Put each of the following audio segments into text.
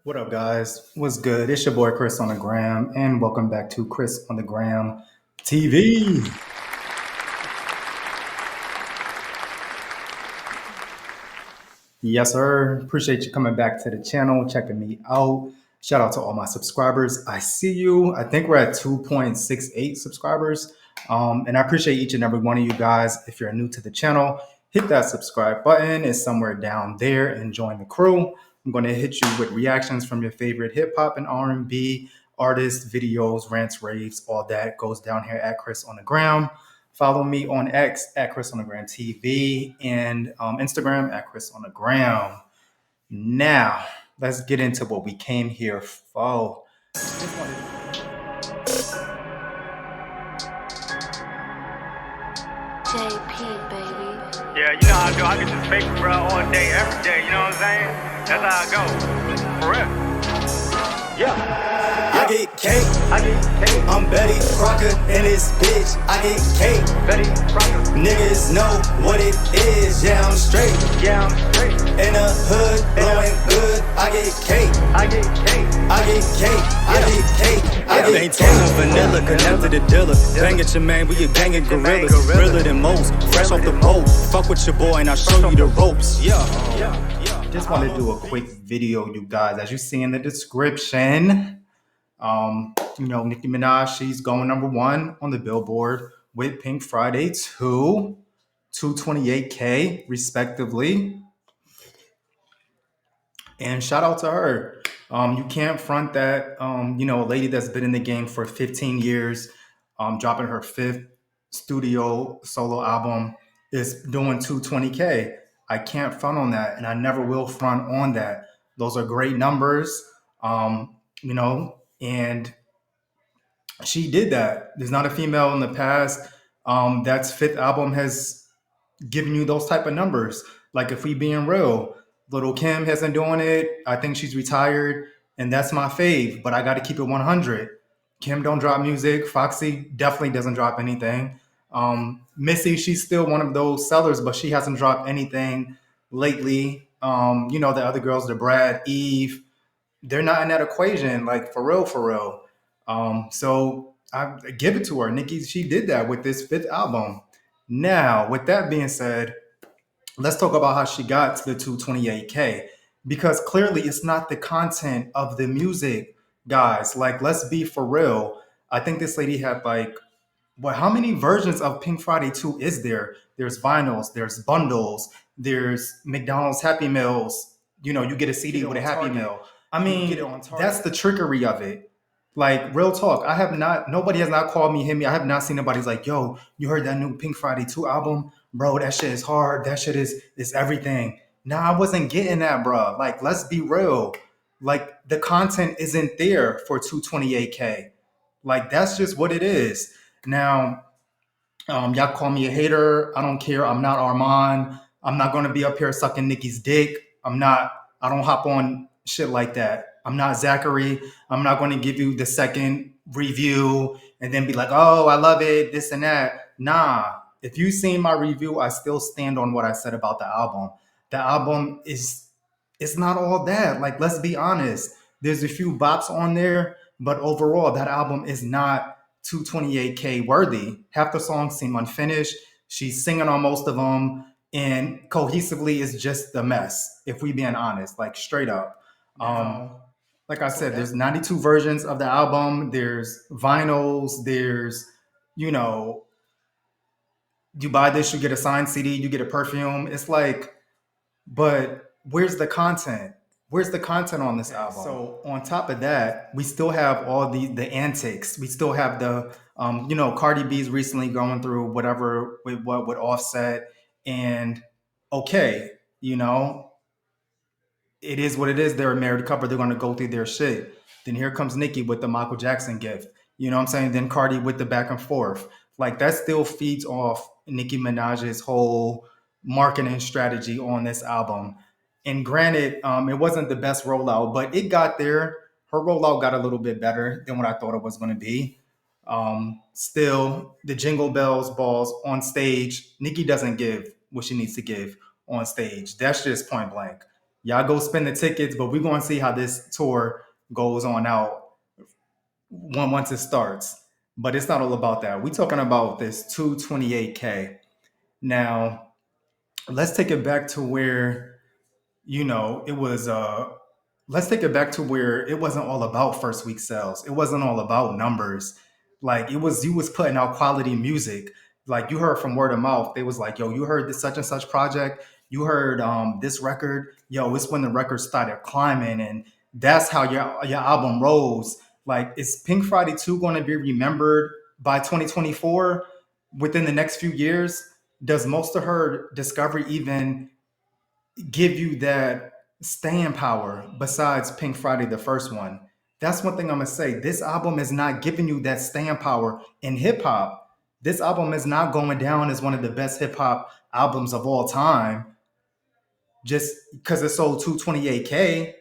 What up, guys? What's good? It's your boy Chris on the Gram, and welcome back to Chris on the Gram TV. Yes, sir. Appreciate you coming back to the channel, checking me out. Shout out to all my subscribers. I see you. I think we're at 2.68 subscribers. And I appreciate each and every one of you guys. If you're new to the channel, hit that subscribe button. It's somewhere down there and join the crew. I'm going to hit you with reactions from your favorite hip hop and R&B artists, videos, rants, raves, all that goes down here at Chris on the Gram. Follow me on X at Chris on the Gram TV and Instagram at Chris on the Gram. Now, let's get into what we came here for. JP, baby. Yeah, you know how I do. I get this fake bro all day, every day. You know what I'm saying? That's how I go. For real. Yeah. I get cake. I get cake. I'm Betty Crocker in this bitch. I get cake. Betty Crocker. Niggas know what it is. Yeah, I'm straight. Yeah, I'm straight. In the hood, blowing good. I get cake. I get cake. I get cake. I get cake. I get Maintain vanilla, connected to dealer. Bang at your man, we a gang of gorillas. Realer than most, fresh off the boat. Fuck with your boy and I'll show you the ropes. Yeah. Just want to do a quick video, you guys. As you see in the description, Nicki Minaj, she's going #1 on the Billboard with Pink Friday 2, 228K respectively. And shout out to her. You can't front that, a lady that's been in the game for 15 years, dropping her 5th studio solo album, is doing 220K. I can't front on that, and I never will front on that. Those are great numbers, and she did that. There's not a female in the past that's 5th album has given you those type of numbers. Like, if we being real, Little Kim hasn't doing it. I think she's retired, and that's my fave. But I got to keep it 100. Kim don't drop music. Foxy definitely doesn't drop anything. Missy, she's still one of those sellers, but she hasn't dropped anything lately. The other girls, the Brad, Eve, they're not in that equation. Like, for real. So I give it to her. Nicki, she did that with this 5th album. Now, with that being said, let's talk about how she got to the 228K, because clearly it's not the content of the music, guys. Like, let's be for real. I think this lady had how many versions of Pink Friday 2 is there? There's vinyls, there's bundles, there's McDonald's Happy Meals. You get a CD with a Happy Meal. I mean, that's the trickery of it. Like, real talk, nobody has not called me, hit me. I have not seen nobody's like, yo, you heard that new Pink Friday 2 album? Bro, that shit is hard. That shit is everything. Nah, I wasn't getting that, bro. Like, let's be real. Like, the content isn't there for 228K. Like, that's just what it is. Now, y'all call me a hater. I don't care. I'm not Armand. I'm not going to be up here sucking Nicki's dick. I don't hop on shit like that. I'm not Zachary. I'm not going to give you the second review and then be like, oh, I love it, this and that. Nah. If you've seen my review, I still stand on what I said about the album. The album it's not all that. Like, let's be honest. There's a few bops on there, but overall, that album is not 228K worthy. Half the songs seem unfinished. She's singing on most of them, and cohesively, it's just a mess. If we being honest, like, straight up. Like I said, there's 92 versions of the album. There's vinyls. There's, you buy this, you get a signed CD, you get a perfume. It's like, but where's the content? Where's the content on this album? So on top of that, we still have all the antics. We still have the, Cardi B's recently going through whatever with Offset, and okay, it is what it is. They're a married couple. They're going to go through their shit. Then here comes Nicki with the Michael Jackson gift. You know what I'm saying? Then Cardi with the back and forth. Like, that still feeds off Nicki Minaj's whole marketing strategy on this album. And granted, it wasn't the best rollout, but it got there. Her rollout got a little bit better than what I thought it was going to be. Still, the jingle bells balls on stage, Nicki doesn't give what she needs to give on stage. That's just point blank. Y'all go spend the tickets, but we're going to see how this tour goes on out once it starts. But it's not all about that. We're talking about this 228K. Now, let's take it back to where, it was let's take it back to where it wasn't all about first week sales. It wasn't all about numbers. Like you was putting out quality music. Like you heard from word of mouth. They was like, yo, you heard this such and such project. You heard this record. Yo, it's when the record started climbing, and that's how your album rose. Like, is Pink Friday 2 going to be remembered by 2024 within the next few years? Does most of her discovery even give you that staying power besides Pink Friday, the first one? That's one thing I'm gonna say. This album is not giving you that staying power in hip hop. This album is not going down as one of the best hip hop albums of all time just because it sold 228K.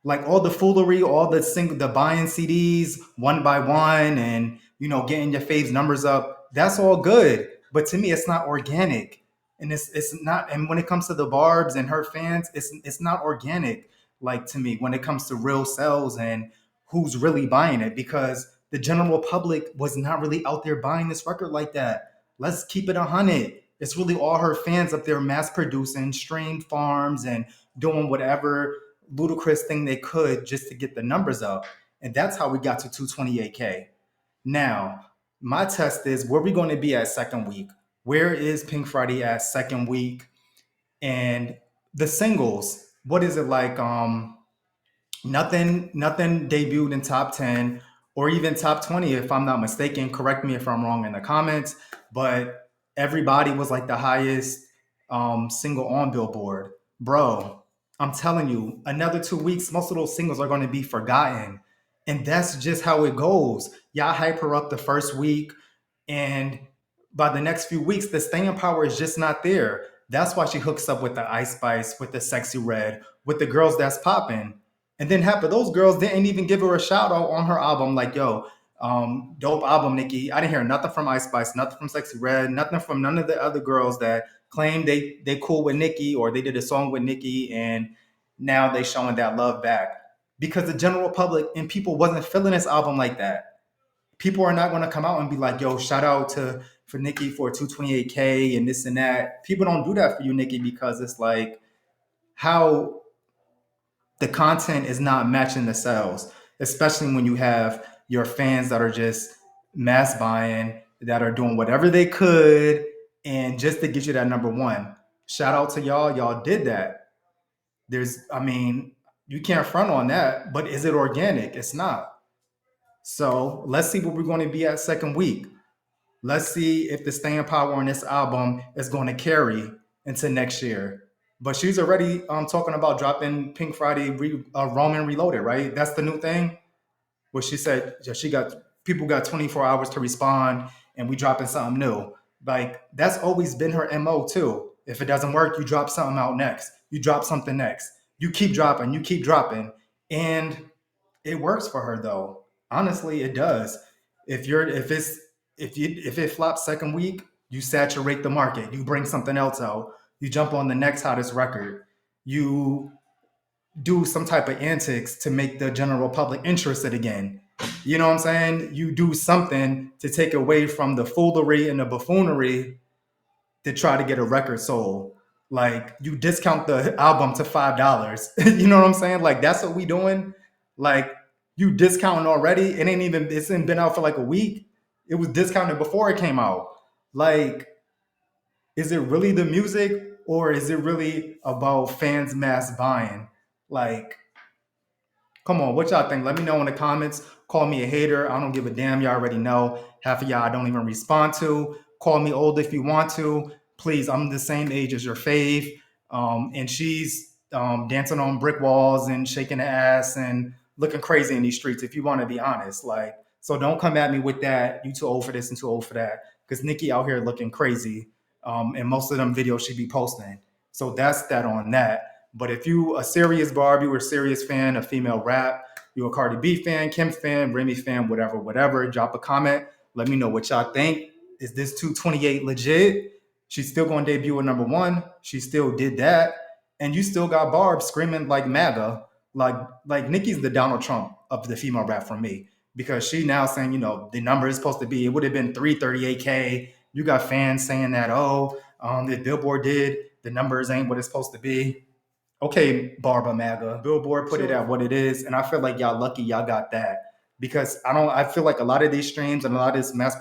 Like all the foolery, all the buying CDs one by one, and getting your faves numbers up. That's all good, but to me, it's not organic, and it's not. And when it comes to the Barb's and her fans, it's not organic. Like to me, when it comes to real sales and who's really buying it, because the general public was not really out there buying this record like that. Let's keep it 100. It's really all her fans up there mass producing, streamed farms, and doing whatever ludicrous thing they could just to get the numbers up. And that's how we got to 228K. Now, my test is, where are we going to be at second week? Where is Pink Friday at second week? And the singles, what is it like? Nothing debuted in top 10 or even top 20, if I'm not mistaken. Correct me if I'm wrong in the comments, but Everybody was like the highest single on Billboard. Bro, I'm telling you, another 2 weeks, most of those singles are going to be forgotten. And that's just how it goes. Y'all hype her up the first week, and by the next few weeks, the staying power is just not there. That's why she hooks up with the Ice Spice, with the Sexy Red, with the girls that's popping. And then half of those girls didn't even give her a shout out on her album. Like, yo, dope album, Nicki. I didn't hear nothing from Ice Spice, nothing from Sexy Red, nothing from none of the other girls that claimed they cool with Nicki or they did a song with Nicki, and now they showing that love back. Because the general public and people wasn't feeling this album like that. People are not going to come out and be like, yo, shout out for Nicki for 228K and this and that. People don't do that for you, Nicki, because it's like how the content is not matching the sales, especially when you have your fans that are just mass buying, that are doing whatever they could and just to get you that number one. Shout out to y'all. Y'all did that. You can't front on that, but is it organic? It's not. So let's see what we're going to be at second week. Let's see if the staying power on this album is going to carry into next year. But she's already talking about dropping Pink Friday Roman Reloaded, right? That's the new thing. Where she said people got 24 hours to respond, and we dropping something new. Like, that's always been her MO too. If it doesn't work, you drop something out next. You drop something next. You keep dropping. And it works for her though. Honestly, it does. If it flops second week, you saturate the market. You bring something else out. You jump on the next hottest record. You do some type of antics to make the general public interested again. You know what I'm saying? You do something to take away from the foolery and the buffoonery to try to get a record sold. Like, you discount the album to $5. You know what I'm saying? Like, that's what we doing. Like, you discounting already. It's ain't been out for like a week. It was discounted before it came out. Like, is it really the music, or is it really about fans mass buying? Like, come on, what y'all think? Let me know in the comments. Call me a hater. I don't give a damn. Y'all already know. Half of y'all I don't even respond to. Call me old if you want to. Please, I'm the same age as your fave. And she's dancing on brick walls and shaking her ass and looking crazy in these streets, if you want to be honest. Like, so don't come at me with that. You too old for this and too old for that. Because Nicki out here looking crazy. And most of them videos she be posting. So that's that on that. But if you a serious Barbie or serious fan of female rap, you a Cardi B fan, Kim fan, Remy fan, whatever, drop a comment. Let me know what y'all think. Is this 228 legit? She's still going to debut at number one. She still did that. and you still got Barb screaming like MAGA, like Nicki's the Donald Trump of the female rap for me, because she now saying, you know, the number is supposed to be, it would have been 338K. You got fans saying that, the Billboard did, the numbers ain't what it's supposed to be. Okay, Barb of MAGA, Billboard put it at what it is, and I feel like y'all lucky y'all got that, because I feel like a lot of these streams and a lot of this mass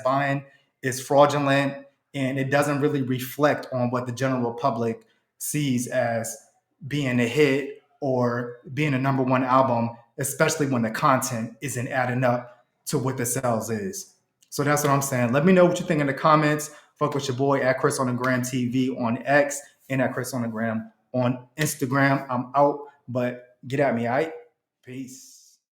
buying is fraudulent, and it doesn't really reflect on what the general public sees as being a hit or being a number one album, especially when the content isn't adding up to what the sales is. So that's what I'm saying. Let me know what you think in the comments. Fuck with your boy at Chris on the Gram TV on X and at Chris on the Gram on Instagram. I'm out, but get at me, all right? Peace.